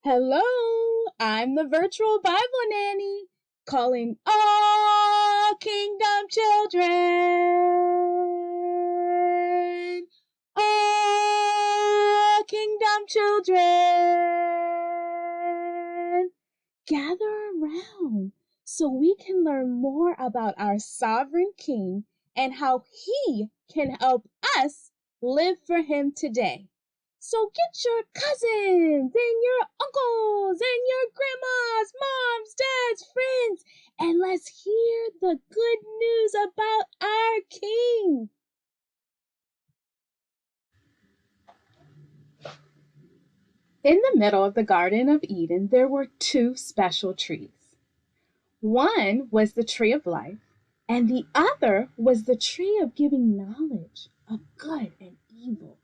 Hello, I'm the virtual Bible nanny calling all kingdom children. All kingdom children. Gather around so we can learn more about our sovereign King and how he can help us live for him today. So get your cousins and your uncles and your grandmas, moms, dads, friends, and let's hear the good news about our King. In the middle of the Garden of Eden, there were two special trees. One was the tree of life, and the other was the tree of giving knowledge of good and evil.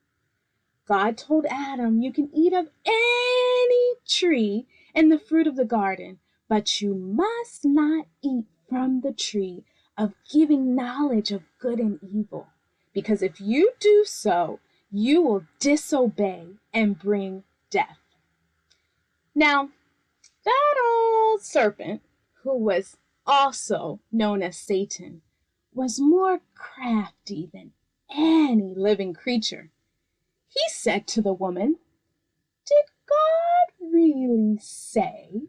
God told Adam, you can eat of any tree in the fruit of the garden, but you must not eat from the tree of giving knowledge of good and evil, because if you do so, you will disobey and bring death. Now, that old serpent, who was also known as Satan, was more crafty than any living creature. He said to the woman, did God really say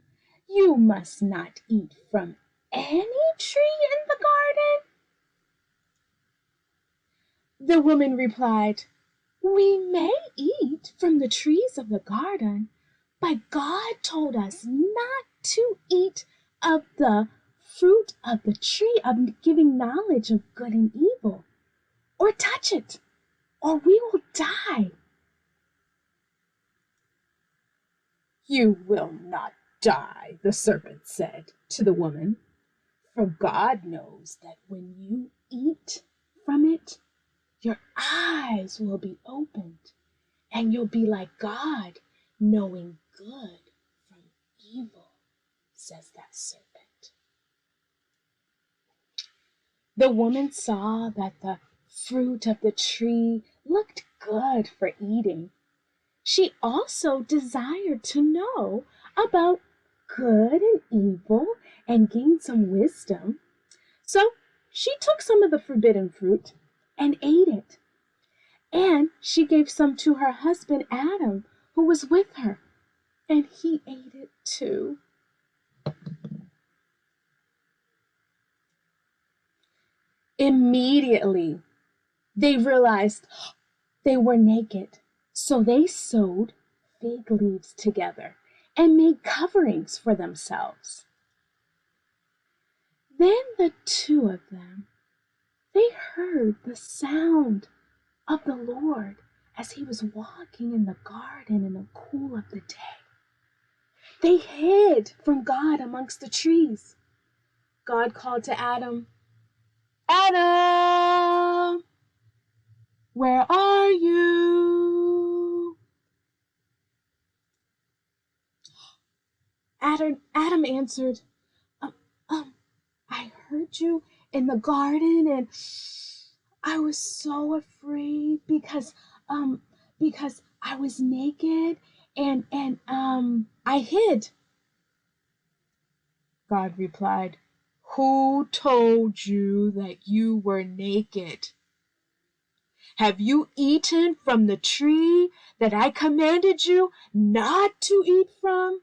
you must not eat from any tree in the garden? The woman replied, we may eat from the trees of the garden, but God told us not to eat of the fruit of the tree of giving knowledge of good and evil, or touch it, or we will die. You will not die, the serpent said to the woman, for God knows that when you eat from it, your eyes will be opened, and you'll be like God, knowing good from evil, says that serpent. The woman saw that the fruit of the tree looked good for eating. She also desired to know about good and evil and gain some wisdom. So she took some of the forbidden fruit and ate it. And she gave some to her husband Adam, who was with her, and he ate it too. Immediately, they realized they were naked, so they sewed fig leaves together and made coverings for themselves. Then the two of them, they heard the sound of the Lord as he was walking in the garden in the cool of the day. They hid from God amongst the trees. God called to Adam, Adam, where are you? Adam answered, um, um, I heard you in the garden and I was so afraid because I was naked and I hid. God replied, who told you that you were naked? Have you eaten from the tree that I commanded you not to eat from?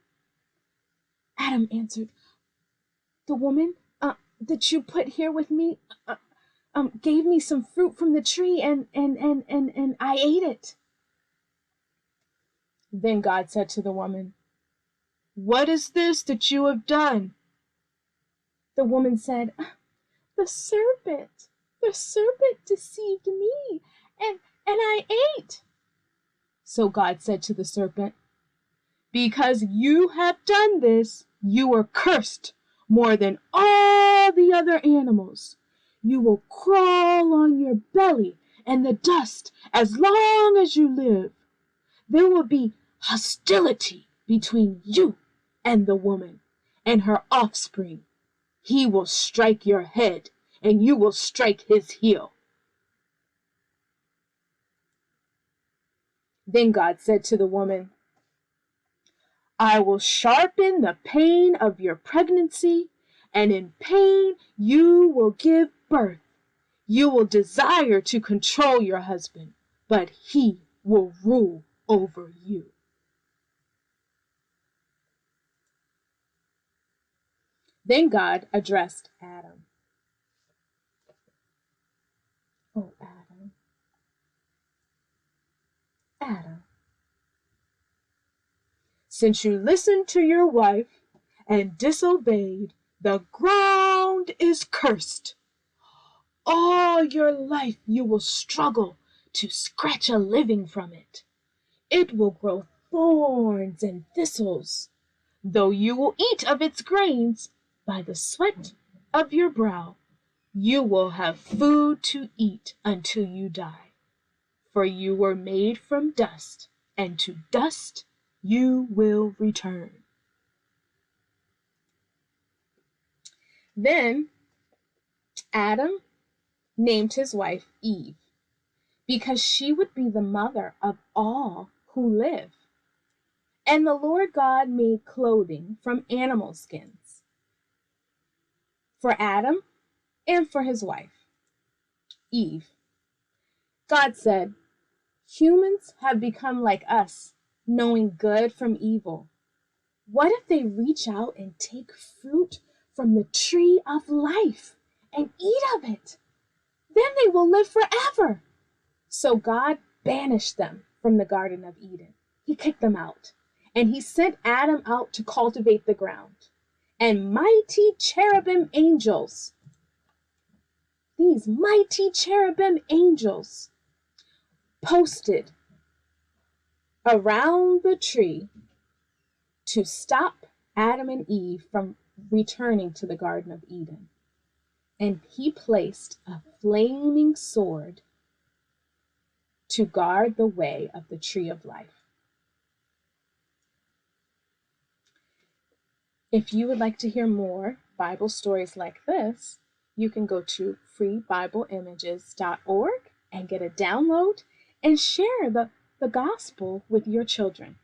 Adam answered, the woman that you put here with me gave me some fruit from the tree and I ate it. Then God said to the woman, what is this that you have done? The woman said, the serpent, deceived me and I ate. So God said to the serpent, because you have done this, you are cursed more than all the other animals. You will crawl on your belly in the dust as long as you live. There will be hostility between you and the woman and her offspring. He will strike your head, and you will strike his heel. Then God said to the woman, I will sharpen the pain of your pregnancy, and in pain you will give birth. You will desire to control your husband, but he will rule over you. Then God addressed Adam. Oh, Adam, Adam, since you listened to your wife and disobeyed, the ground is cursed. All your life you will struggle to scratch a living from it. It will grow thorns and thistles, though you will eat of its grains by the sweat of your brow. You will have food to eat until you die, for you were made from dust, and to dust you will return. Then Adam named his wife Eve, because she would be the mother of all who live. And the Lord God made clothing from animal skins for Adam and for his wife, Eve. God said, humans have become like us, knowing good from evil. What if they reach out and take fruit from the tree of life and eat of it? Then they will live forever. So God banished them from the Garden of Eden. He kicked them out. And he sent Adam out to cultivate the ground. And mighty cherubim angels, these mighty cherubim angels, posted around the tree to stop Adam and Eve from returning to the Garden of Eden. And he placed a flaming sword to guard the way of the tree of life. If you would like to hear more Bible stories like this, you can go to freebibleimages.org and get a download and share the gospel with your children.